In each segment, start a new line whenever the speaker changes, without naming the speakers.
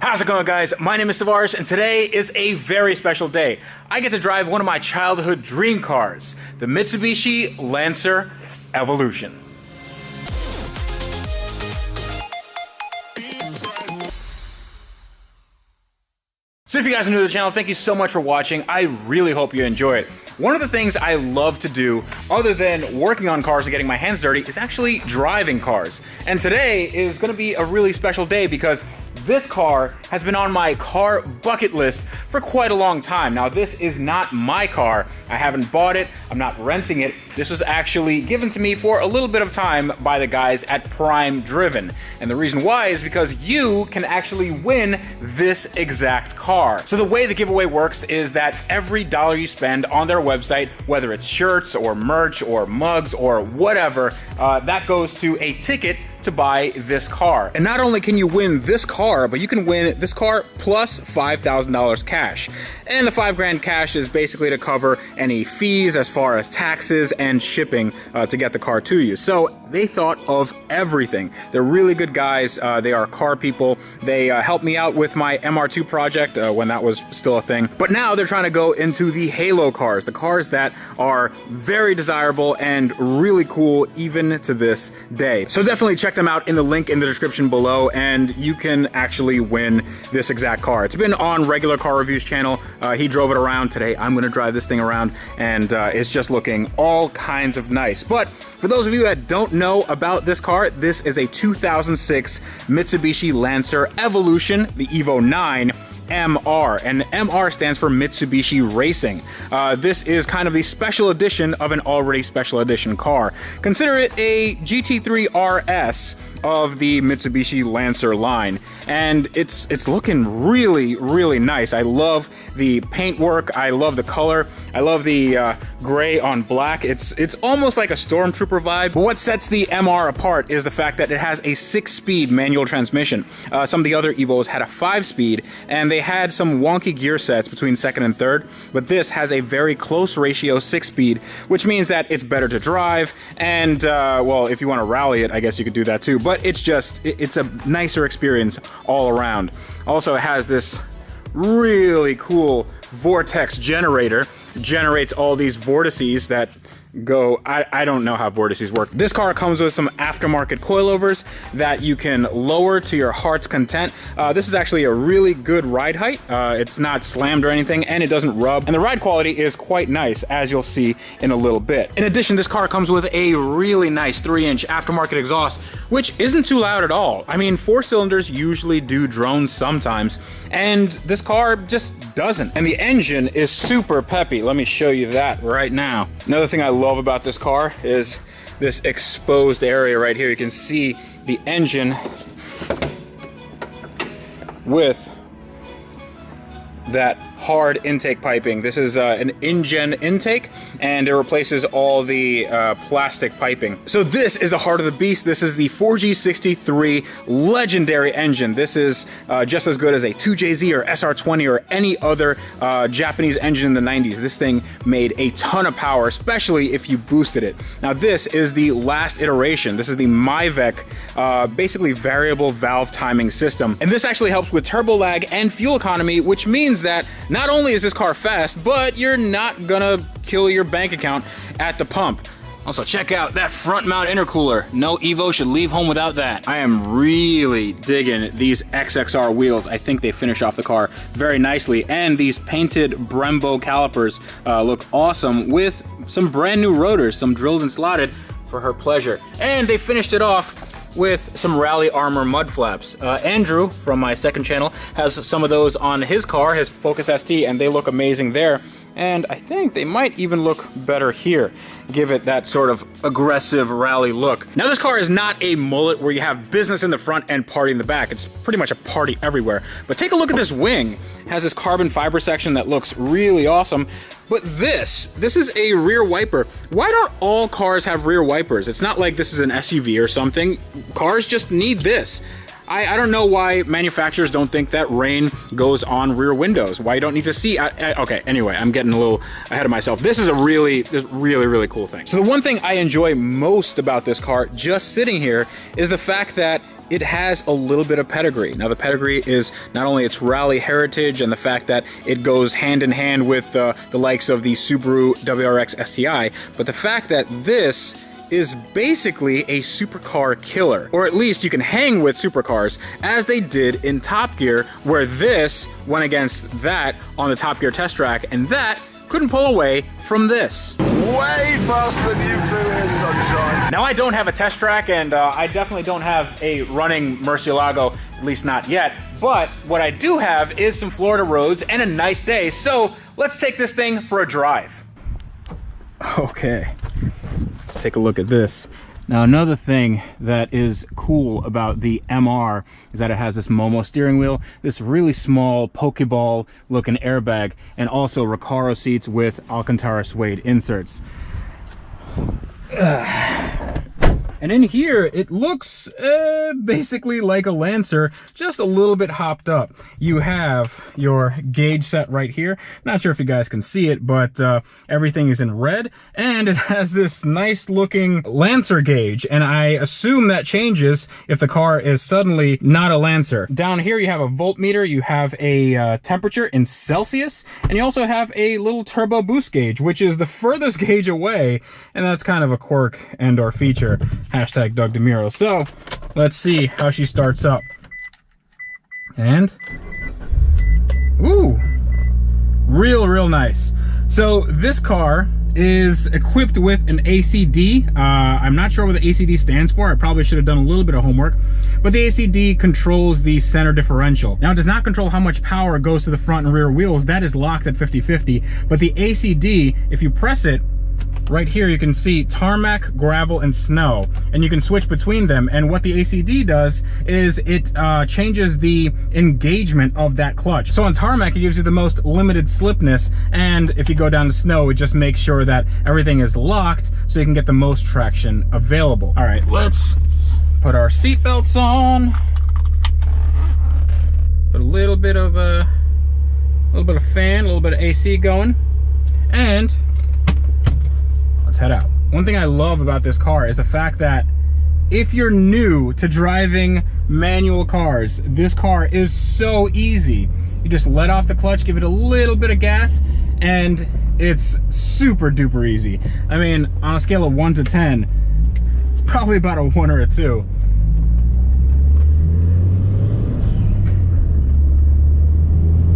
How's it going, guys? My name is Tavarish, and today is a very special day. I get to drive one of my childhood dream cars, the Mitsubishi Lancer Evolution. So if you guys are new to the channel, thank you so much for watching. I really hope you enjoy it. One of the things I love to do, other than working on cars and getting my hands dirty, is actually driving cars. And today is going to be a really special day because this car has been on my car bucket list for quite a long time. Now, this is not my car. I haven't bought it. I'm not renting it. This was actually given to me for a little bit of time by the guys at PrimeDriven. And the reason why is because you can actually win this exact car. So the way the giveaway works is that every dollar you spend on their website, whether it's shirts or merch or mugs or whatever, that goes to a ticket to buy this car. And not only can you win this car, but you can win this car plus $5,000 cash. And the $5,000 cash is basically to cover any fees as far as taxes and shipping to get the car to you. So they thought of everything. They're really good guys. They are car people. They helped me out with my MR2 project when that was still a thing. But now they're trying to go into the Halo cars, the cars that are very desirable and really cool even to this day. So definitely check them out in the link in the description below, and you can actually win this exact car. It's been on Regular Car Reviews channel. He drove it around. Today I'm going to drive this thing around, and it's just looking all kinds of nice. But for those of you that don't know about this car, this is a 2006 Mitsubishi Lancer Evolution, the Evo 9 MR, and MR stands for Mitsubishi Racing. This is kind of the special edition of an already special edition car. Consider it a GT3 RS of the Mitsubishi Lancer line, and it's looking really, really nice. I love the paintwork. I love the color. I love the gray on black. It's almost like a Stormtrooper vibe. But what sets the MR apart is the fact that it has a 6-speed manual transmission. Some of the other Evos had a 5-speed, and they had some wonky gear sets between second and third, but this has a very close ratio 6-speed, which means that it's better to drive, and well, if you want to rally it, I guess you could do that too, but it's a nicer experience all around. Also, it has this really cool vortex generator. It generates all these vortices that go, I don't know how vortices work. This car comes with some aftermarket coilovers that you can lower to your heart's content. This is actually a really good ride height. It's not slammed or anything, and it doesn't rub. And the ride quality is quite nice, as you'll see in a little bit. In addition, this car comes with a really nice 3-inch aftermarket exhaust, which isn't too loud at all. I mean, 4 cylinders usually do drones sometimes, and this car just doesn't. And the engine is super peppy. Let me show you that right now. Another thing I love about this car is this exposed area right here. You can see the engine with that hard intake piping. This is an InGen intake, and it replaces all the plastic piping. So this is the heart of the beast. This is the 4G63 legendary engine. This is just as good as a 2JZ or SR20 or any other Japanese engine in the 90s. This thing made a ton of power, especially if you boosted it. Now this is the last iteration. This is the MyVec, basically variable valve timing system. And this actually helps with turbo lag and fuel economy, which means that not only is this car fast, but you're not gonna kill your bank account at the pump. Also, check out that front mount intercooler. No Evo should leave home without that. I am really digging these XXR wheels. I think they finish off the car very nicely. And these painted Brembo calipers look awesome with some brand new rotors, some drilled and slotted for her pleasure. And they finished it off with some Rally Armor mud flaps. Andrew from my second channel has some of those on his car, his Focus ST, and they look amazing there. And I think they might even look better here. Give it that sort of aggressive rally look. Now this car is not a mullet where you have business in the front and party in the back. It's pretty much a party everywhere. But take a look at this wing. It has this carbon fiber section that looks really awesome. But this is a rear wiper. Why don't all cars have rear wipers? It's not like this is an SUV or something. Cars just need this. I don't know why manufacturers don't think that rain goes on rear windows. Why you don't need to see. Okay, anyway, I'm getting a little ahead of myself. This is a really cool thing. So the one thing I enjoy most about this car, just sitting here, is the fact that it has a little bit of pedigree. Now the pedigree is not only its rally heritage and the fact that it goes hand in hand with the likes of the Subaru WRX STI, but the fact that this is basically a supercar killer, or at least you can hang with supercars as they did in Top Gear, where this went against that on the Top Gear test track, and that couldn't pull away from this.
Way faster than you through here, sunshine.
Now I don't have a test track, and I definitely don't have a running Murcielago, at least not yet, but what I do have is some Florida roads and a nice day, so let's take this thing for a drive. Okay. Let's take a look at this. Now another thing that is cool about the MR is that it has this Momo steering wheel, this really small Pokeball looking airbag, and also Recaro seats with Alcantara suede inserts. And in here, it looks basically like a Lancer, just a little bit hopped up. You have your gauge set right here. Not sure if you guys can see it, but everything is in red. And it has this nice looking Lancer gauge. And I assume that changes if the car is suddenly not a Lancer. Down here, you have a voltmeter, you have a temperature in Celsius, and you also have a little turbo boost gauge, which is the furthest gauge away. And that's kind of a quirk and or feature. Hashtag Doug DeMuro. So let's see how she starts up. And ooh, real nice. So this car is equipped with an ACD. I'm not sure what the ACD stands for. I probably should have done a little bit of homework, but the ACD controls the center differential. Now it does not control how much power goes to the front and rear wheels. That is locked at 50-50, but the ACD, if you press it, right here you can see tarmac, gravel, and snow, and you can switch between them. And what the ACD does is it changes the engagement of that clutch. So on tarmac, it gives you the most limited slipness, and if you go down to snow, it just makes sure that everything is locked so you can get the most traction available. All right, let's put our seat belts on. Put a little bit of fan, a little bit of AC going, and let's head out. One thing I love about this car is the fact that if you're new to driving manual cars, this car is so easy. You just let off the clutch, give it a little bit of gas, and it's super duper easy. I mean, on a scale of 1 to 10, it's probably about a 1 or a 2.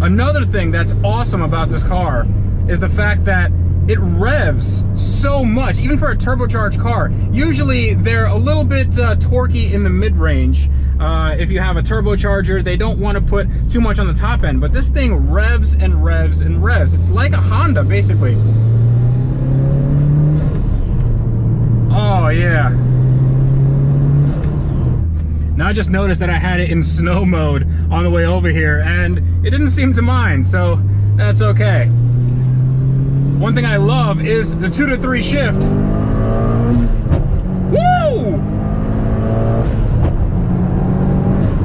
Another thing that's awesome about this car is the fact that it revs so much, even for a turbocharged car. Usually they're a little bit torquey in the mid-range. If you have a turbocharger, they don't want to put too much on the top end, but this thing revs and revs and revs. It's like a Honda, basically. Oh yeah. Now I just noticed that I had it in snow mode on the way over here, and it didn't seem to mind, so that's okay. One thing I love is the 2 to 3 shift. Woo!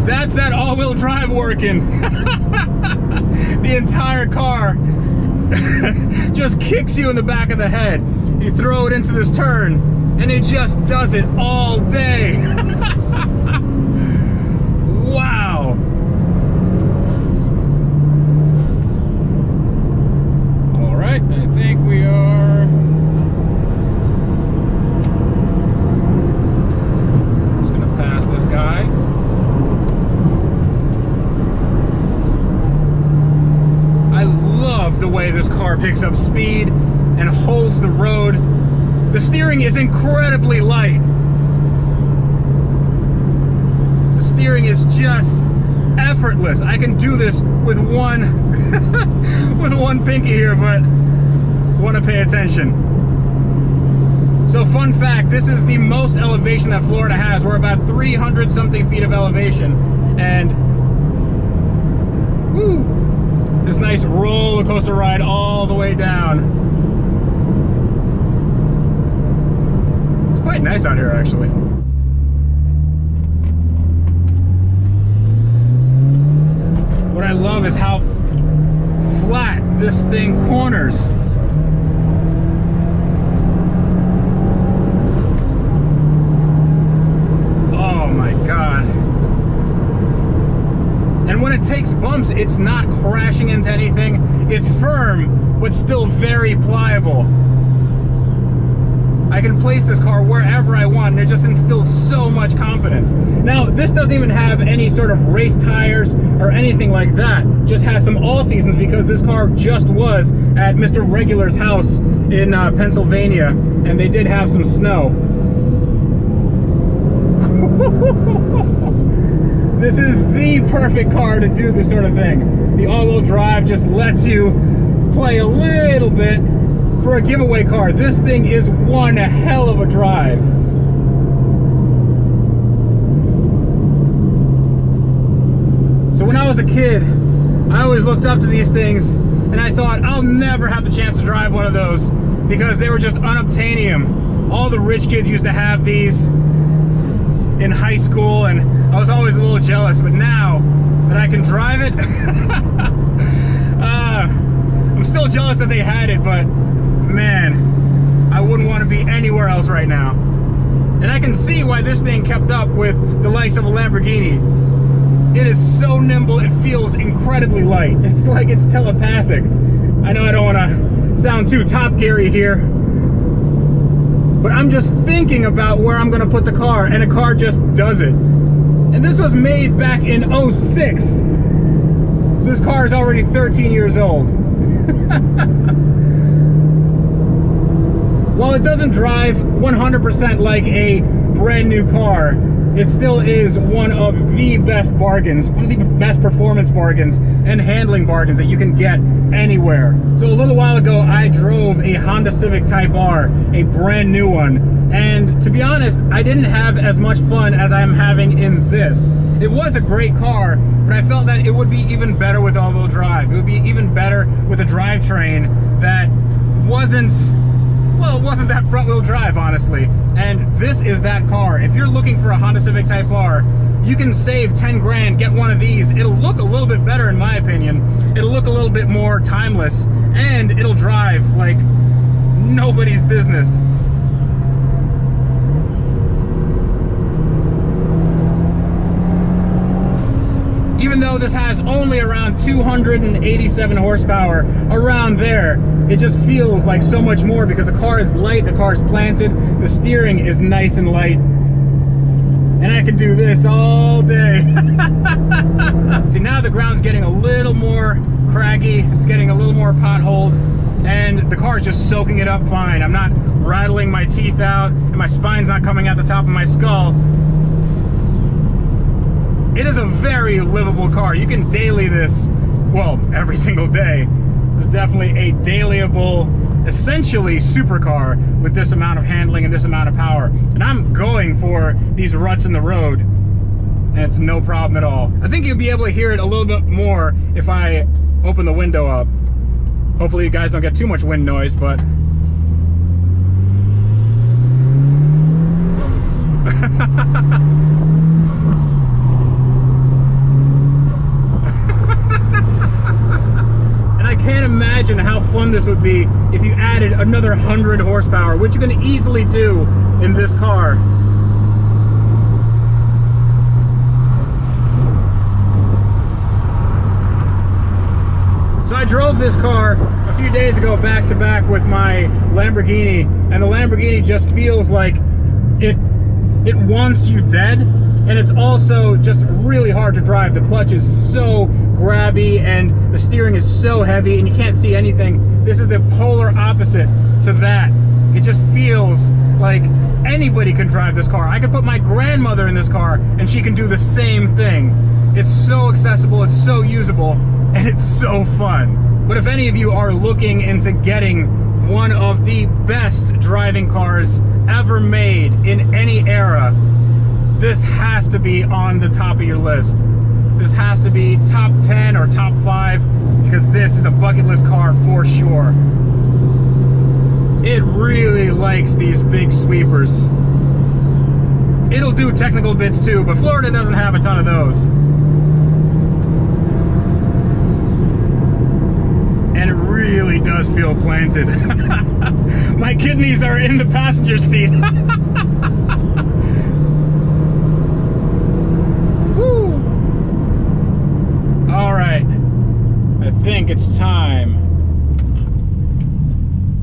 That's that all-wheel drive working. The entire car just kicks you in the back of the head. You throw it into this turn, and it just does it all day. Wow. Alright, I think we are just gonna pass this guy. I love the way this car picks up speed and holds the road. The steering is incredibly light. The steering is just effortless. I can do this with one with one pinky here, but want to pay attention. So fun fact, this is the most elevation that Florida has. We're about 300 something feet of elevation, and woo, this nice roller coaster ride all the way down. It's quite nice out here, actually. What I love is how flat this thing corners. Oh my God. bumps, it's not crashing into anything. It's firm, but still very pliable. I can place this car wherever I want, and it just instills so much confidence. Now, this doesn't even have any sort of race tires or anything like that. Just has some all seasons because this car just was at Mr. Regular's house in Pennsylvania, and they did have some snow. This is the perfect car to do this sort of thing. The all-wheel drive just lets you play a little bit. For a giveaway car, this thing is one hell of a drive. So when I was a kid, I always looked up to these things and I thought, I'll never have the chance to drive one of those because they were just unobtainium. All the rich kids used to have these in high school, and I was always a little jealous, but now that I can drive it, I'm still jealous that they had it, but man, I wouldn't want to be anywhere else right now. And I can see why this thing kept up with the likes of a Lamborghini. It is so nimble, it feels incredibly light. It's like it's telepathic. I know I don't want to sound too Top Gear-y here, but I'm just thinking about where I'm going to put the car, and a car just does it. And this was made back in '06. So this car is already 13 years old. While it doesn't drive 100% like a brand new car, it still is one of the best bargains, one of the best performance bargains and handling bargains that you can get anywhere. So a little while ago, I drove a Honda Civic Type R, a brand new one. And to be honest, I didn't have as much fun as I'm having in this. It was a great car, but I felt that it would be even better with all-wheel drive. It would be even better with a drivetrain that wasn't, well, it wasn't that front-wheel drive, honestly. And this is that car. If you're looking for a Honda Civic Type R, you can save 10 grand, get one of these. It'll look a little bit better in my opinion. It'll look a little bit more timeless, and it'll drive like nobody's business. Even though this has only around 287 horsepower, around there, it just feels like so much more because the car is light, the car is planted, the steering is nice and light. And I can do this all day. See, now the ground's getting a little more craggy, it's getting a little more potholed, and the car is just soaking it up fine. I'm not rattling my teeth out, and my spine's not coming out the top of my skull. It is a very livable car. You can daily this, well, every single day. It's definitely a dailyable, essentially supercar with this amount of handling and this amount of power. And I'm going for these ruts in the road, and it's no problem at all. I think you'll be able to hear it a little bit more if I open the window up. Hopefully you guys don't get too much wind noise, but I can't imagine how fun this would be if you added another 100 horsepower, which you can easily do in this car. So I drove this car a few days ago back to back with my Lamborghini, and the Lamborghini just feels like it wants you dead, and it's also just really hard to drive. The clutch is so grabby and the steering is so heavy and you can't see anything. This is the polar opposite to that. It just feels like anybody can drive this car. I could put my grandmother in this car and she can do the same thing. It's so accessible, it's so usable, and it's so fun. But if any of you are looking into getting one of the best driving cars ever made in any era, this has to be on the top of your list. This has to be top 10 or top 5, because this is a bucket list car for sure. It really likes these big sweepers. It'll do technical bits too, but Florida doesn't have a ton of those. And it really does feel planted. My kidneys are in the passenger seat. Woo! All right. think it's time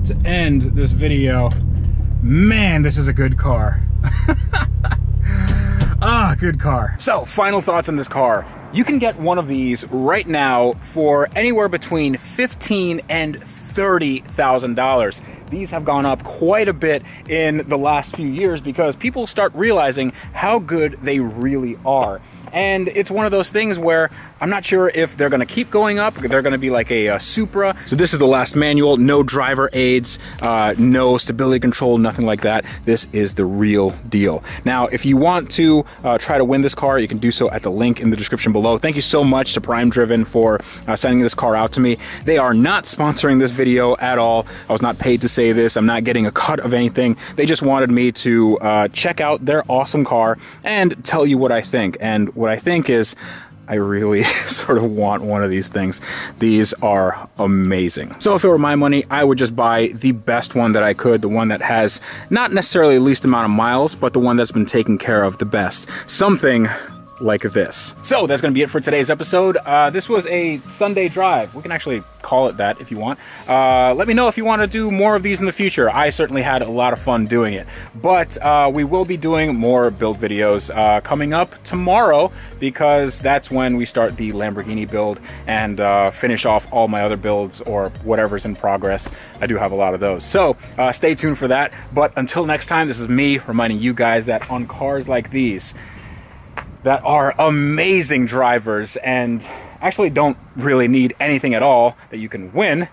to end this video. Man, this is a good car. Ah, good car. So, final thoughts on this car. You can get one of these right now for anywhere between $15,000 and $30,000. These have gone up quite a bit in the last few years because people start realizing how good they really are. And it's one of those things where I'm not sure if they're gonna keep going up. They're gonna be like a Supra. So this is the last manual, no driver aids, no stability control, nothing like that. This is the real deal. Now, if you want to try to win this car, you can do so at the link in the description below. Thank you so much to PrimeDriven for sending this car out to me. They are not sponsoring this video at all. I was not paid to say this. I'm not getting a cut of anything. They just wanted me to check out their awesome car and tell you what I think. And what I think is, I really sort of want one of these things. These are amazing. So if it were my money, I would just buy the best one that I could, the one that has not necessarily the least amount of miles, but the one that's been taken care of the best. Something like this. So that's gonna be it for today's episode. This was a Sunday drive. We can actually call it that if you want. Let me know if you want to do more of these in the future. I certainly had a lot of fun doing it. But we will be doing more build videos coming up tomorrow, because that's when we start the Lamborghini build and finish off all my other builds or whatever's in progress. I do have a lot of those. So stay tuned for that. But until next time, this is me reminding you guys that on cars like these, that are amazing drivers and actually don't really need anything at all that you can win,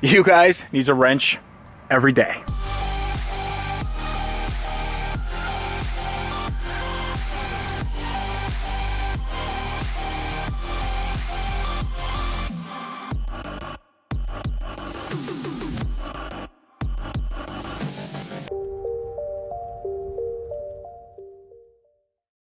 you guys need a wrench every day.